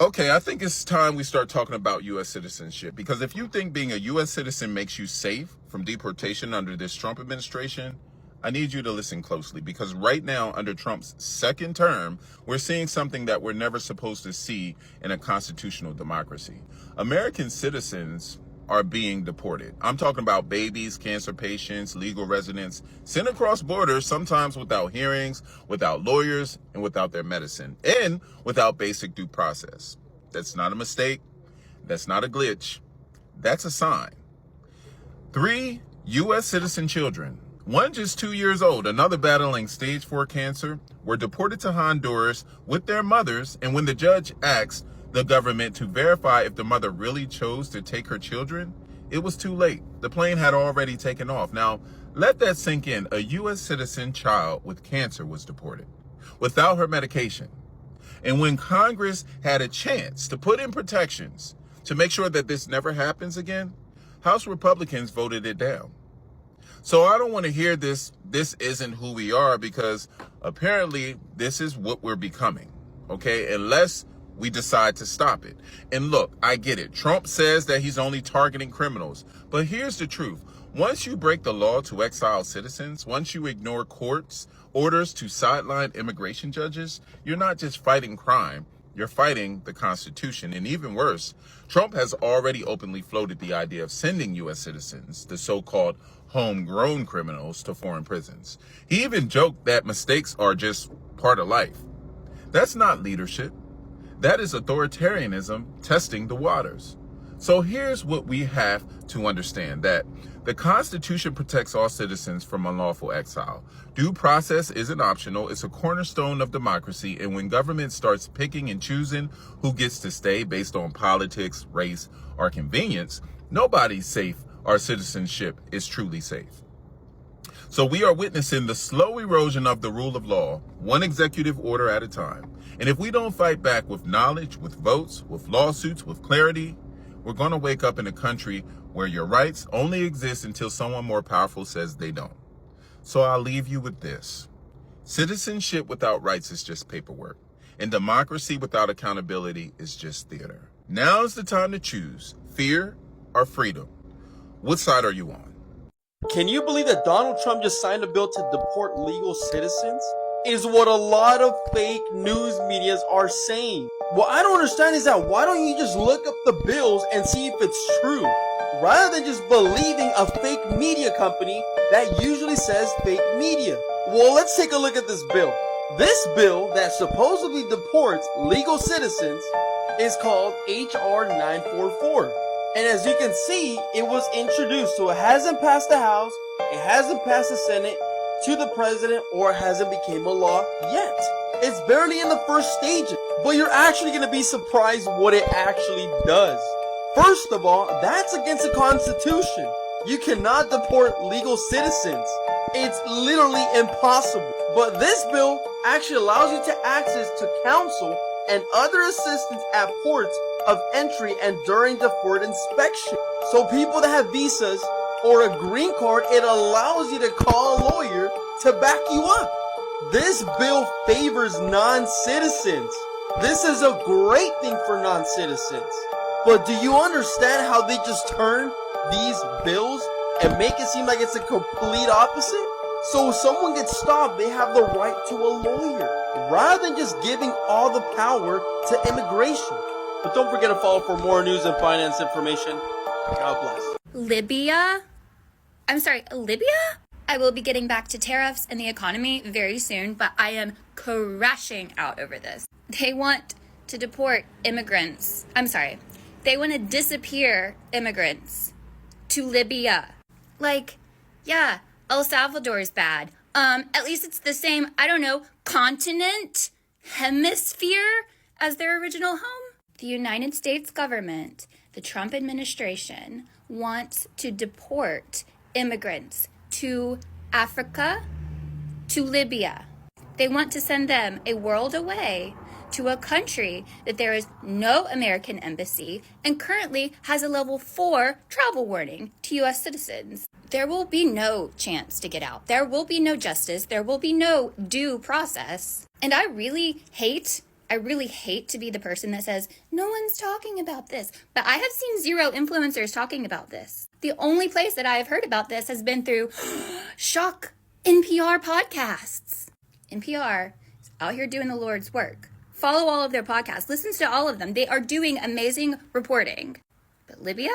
Okay, I think it's time we start talking about U.S. citizenship, because if you think being a U.S. citizen makes you safe from deportation under this Trump administration, I need you to listen closely, because right now, under Trump's second term, we're seeing something that we're never supposed to see in a constitutional democracy. American citizens are being deported. I'm talking about babies, cancer patients, legal residents, sent across borders, sometimes without hearings, without lawyers, and without their medicine, and without basic due process. That's not a mistake. That's not a glitch. That's a sign. 3 U.S. citizen children, one just 2 years old, another battling stage 4 cancer, were deported to Honduras with their mothers, and when the judge asked the government to verify if the mother really chose to take her children, it was too late. The plane had already taken off. Now, let that sink in. A U.S. citizen child with cancer was deported without her medication. And when Congress had a chance to put in protections to make sure that this never happens again, House Republicans voted it down. So I don't want to hear this isn't who we are, because apparently this is what we're becoming, okay? Unless we decide to stop it. And look, I get it. Trump says that he's only targeting criminals. But here's the truth. Once you break the law to exile citizens, once you ignore courts' orders to sideline immigration judges, you're not just fighting crime, you're fighting the Constitution. And even worse, Trump has already openly floated the idea of sending U.S. citizens, the so-called homegrown criminals, to foreign prisons. He even joked that mistakes are just part of life. That's not leadership. That is authoritarianism testing the waters. So here's what we have to understand, that the Constitution protects all citizens from unlawful exile. Due process isn't optional. It's a cornerstone of democracy. And when government starts picking and choosing who gets to stay based on politics, race, or convenience, nobody's safe. Our citizenship is truly safe. So we are witnessing the slow erosion of the rule of law, one executive order at a time. And if we don't fight back with knowledge, with votes, with lawsuits, with clarity, we're going to wake up in a country where your rights only exist until someone more powerful says they don't. So I'll leave you with this. Citizenship without rights is just paperwork, and democracy without accountability is just theater. Now's the time to choose fear or freedom. What side are you on? Can you believe that Donald Trump just signed a bill to deport legal citizens? Is what a lot of fake news medias are saying. What I don't understand is that why don't you just look up the bills and see if it's true, rather than just believing a fake media company that usually says fake media. Well, let's take a look at this bill. This bill that supposedly deports legal citizens is called H.R. 944. And as you can see, it was introduced, so it hasn't passed the House, it hasn't passed the Senate, to the president, or it hasn't become a law yet. It's barely in the first stages, but you're actually going to be surprised what it actually does. First of all, that's against the Constitution. You cannot deport legal citizens. It's literally impossible. But this bill actually allows you to access to counsel and other assistance at ports of entry and during deferred inspection. So people that have visas or a green card, it allows you to call a lawyer to back you up. This bill favors non-citizens. This is a great thing for non-citizens. But do you understand how they just turn these bills and make it seem like it's a complete opposite? So if someone gets stopped, they have the right to a lawyer, rather than just giving all the power to immigration. But don't forget to follow for more news and finance information. God bless. Libya? I will be getting back to tariffs and the economy very soon, but I am crashing out over this. They want to deport immigrants. They want to disappear immigrants to Libya. Yeah, El Salvador's bad. At least it's the same, continent, hemisphere as their original home. The United States government, the Trump administration, wants to deport immigrants to Africa, to Libya. They want to send them a world away to a country that there is no American embassy and currently has a level 4 travel warning to U.S. citizens. There will be no chance to get out. There will be no justice. There will be no due process. And I really hate I really hate to be the person that says, no one's talking about this, but I have seen zero influencers talking about this. The only place that I have heard about this has been through shock NPR podcasts. NPR is out here doing the Lord's work. Follow all of their podcasts. Listen to all of them. They are doing amazing reporting. But Libya?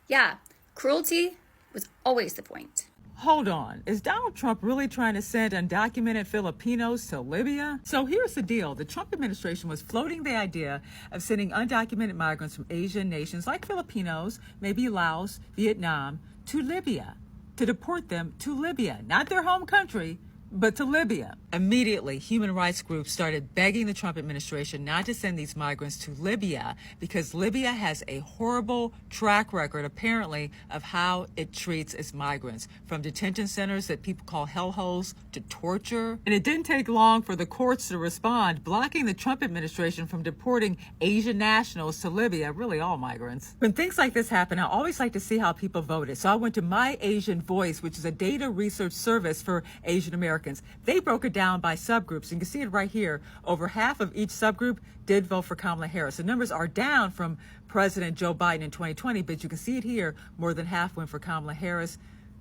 Yeah, cruelty was always the point. Hold on. Is Donald Trump really trying to send undocumented Filipinos to Libya? So here's the deal. The Trump administration was floating the idea of sending undocumented migrants from Asian nations like Filipinos, maybe Laos, Vietnam, to Libya, to deport them to Libya, not their home country, but to Libya. Immediately, human rights groups started begging the Trump administration not to send these migrants to Libya because Libya has a horrible track record, apparently, of how it treats its migrants, from detention centers that people call hellholes to torture. And it didn't take long for the courts to respond, blocking the Trump administration from deporting Asian nationals to Libya, really all migrants. When things like this happen, I always like to see how people voted. So I went to My Asian Voice, which is a data research service for Asian Americans. They broke it down by subgroups. You can see it right here. Over half of each subgroup did vote for Kamala Harris. The numbers are down from President Joe Biden in 2020, but you can see it here. More than half went for Kamala Harris.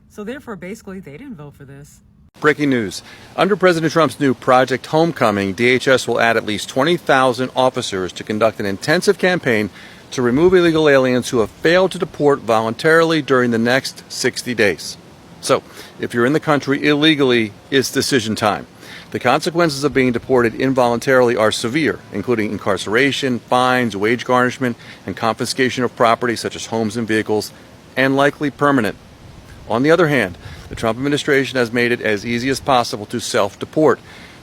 So therefore, basically, they didn't vote for this. Breaking news. Under President Trump's new Project Homecoming, DHS will add at least 20,000 officers to conduct an intensive campaign to remove illegal aliens who have failed to deport voluntarily during the next 60 days. So, if you're in the country illegally, it's decision time. The consequences of being deported involuntarily are severe, including incarceration, fines, wage garnishment, and confiscation of property such as homes and vehicles, and likely permanent. On the other hand, the Trump administration has made it as easy as possible to self-deport.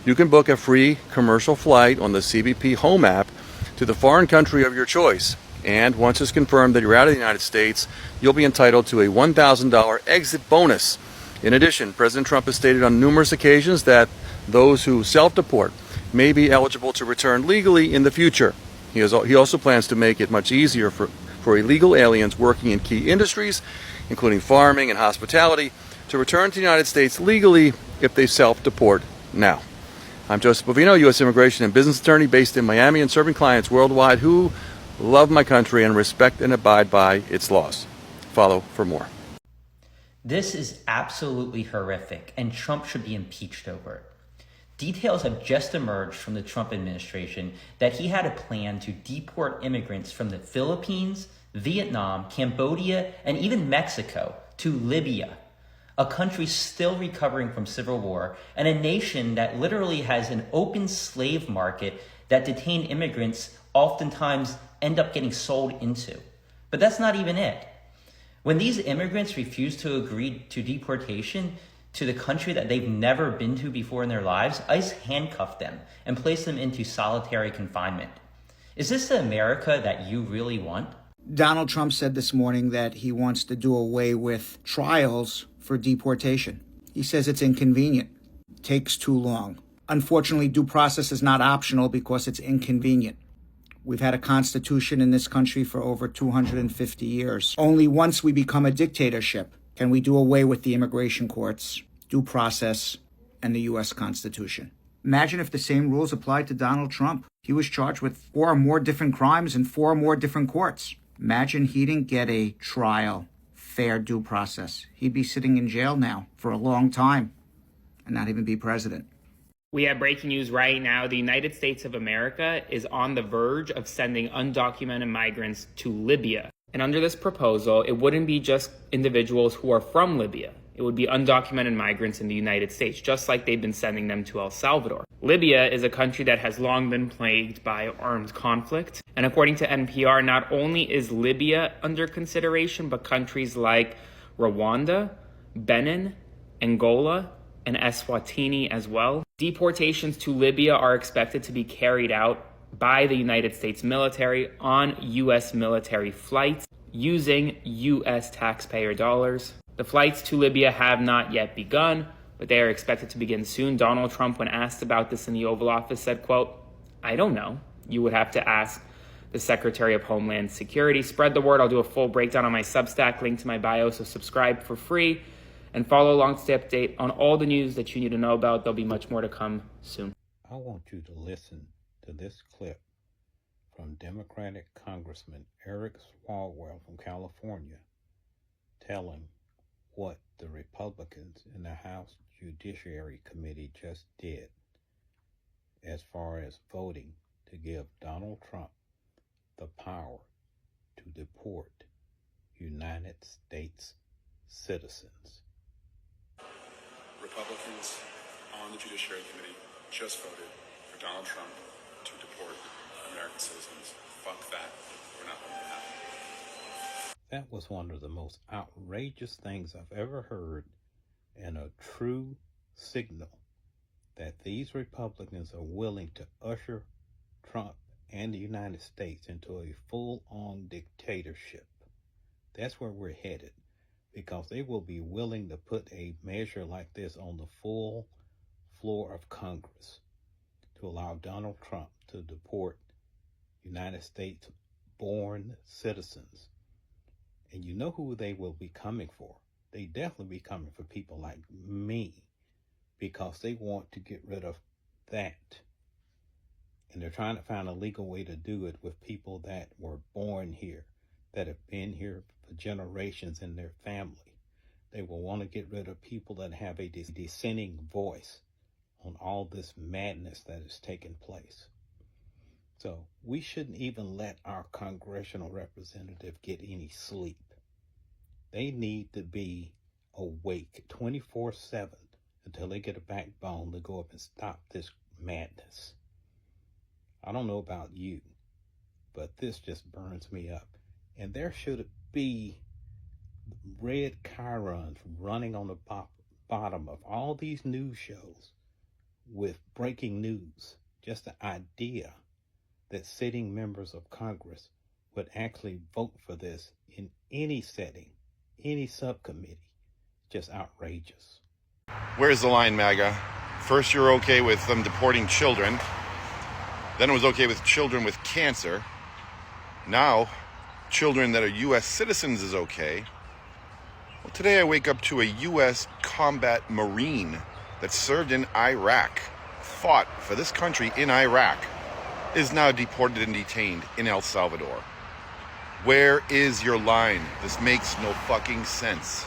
You can book a free commercial flight on the CBP Home app to the foreign country of your choice. And once it's confirmed that you're out of the United States, you'll be entitled to a $1,000 exit bonus. In addition, President Trump has stated on numerous occasions that those who self-deport may be eligible to return legally in the future. He also plans to make it much easier for illegal aliens working in key industries, including farming and hospitality, to return to the United States legally if they self-deport now. I'm Joseph Bovino, U.S. immigration and business attorney based in Miami and serving clients worldwide who love my country and respect and abide by its laws. Follow for more. This is absolutely horrific, and Trump should be impeached over it. Details have just emerged from the Trump administration that he had a plan to deport immigrants from the Philippines, Vietnam, Cambodia, and even Mexico to Libya, a country still recovering from civil war, and a nation that literally has an open slave market that detained immigrants oftentimes end up getting sold into. But that's not even it. When these immigrants refuse to agree to deportation to the country that they've never been to before in their lives, ICE handcuffed them and placed them into solitary confinement. Is this the America that you really want? Donald Trump said this morning that he wants to do away with trials for deportation. He says it's inconvenient, takes too long. Unfortunately, due process is not optional because it's inconvenient. We've had a constitution in this country for over 250 years. Only once we become a dictatorship can we do away with the immigration courts, due process, and the U.S. Constitution. Imagine if the same rules applied to Donald Trump. He was charged with 4 or more different crimes in 4 or more different courts. Imagine he didn't get a trial, fair due process. He'd be sitting in jail now for a long time and not even be president. We have breaking news right now. The United States of America is on the verge of sending undocumented migrants to Libya. And under this proposal, it wouldn't be just individuals who are from Libya. It would be undocumented migrants in the United States, just like they've been sending them to El Salvador. Libya is a country that has long been plagued by armed conflict. And according to NPR, not only is Libya under consideration, but countries like Rwanda, Benin, Angola, and Eswatini as well. Deportations to Libya are expected to be carried out by the United States military on U.S. military flights using U.S. taxpayer dollars. The flights to Libya have not yet begun, but they are expected to begin soon. Donald Trump, when asked about this in the Oval Office, said, quote, "I don't know. You would have to ask the Secretary of Homeland Security. Spread the word. I'll do a full breakdown on my Substack, link to my bio, so subscribe for free. And follow along to stay update on all the news that you need to know about. There'll be much more to come soon." I want you to listen to this clip from Democratic Congressman Eric Swalwell from California telling what the Republicans in the House Judiciary Committee just did as far as voting to give Donald Trump the power to deport United States citizens. Republicans on the Judiciary Committee just voted for Donald Trump to deport American citizens. Fuck that. We're not letting that happen. That was one of the most outrageous things I've ever heard, and a true signal that these Republicans are willing to usher Trump and the United States into a full-on dictatorship. That's where we're headed, because they will be willing to put a measure like this on the full floor of Congress to allow Donald Trump to deport United States-born citizens. And you know who they will be coming for. They definitely be coming for people like me, because they want to get rid of that. And they're trying to find a legal way to do it with people that were born here, that have been here for generations in their family. They will want to get rid of people that have a dissenting voice on all this madness that is taking place. So we shouldn't even let our congressional representative get any sleep. They need to be awake 24/7 until they get a backbone to go up and stop this madness. I don't know about you, but this just burns me up. And there should be red chyrons running on the bottom of all these news shows with breaking news. Just the idea that sitting members of Congress would actually vote for this in any setting, any subcommittee, just outrageous. Where's the line, MAGA? First you're okay with them deporting children. Then it was okay with children with cancer. Now, children that are U.S. citizens is okay. Well, today I wake up to a U.S. combat Marine that served in Iraq, fought for this country in Iraq, is now deported and detained in El Salvador. Where is your line? This makes no fucking sense.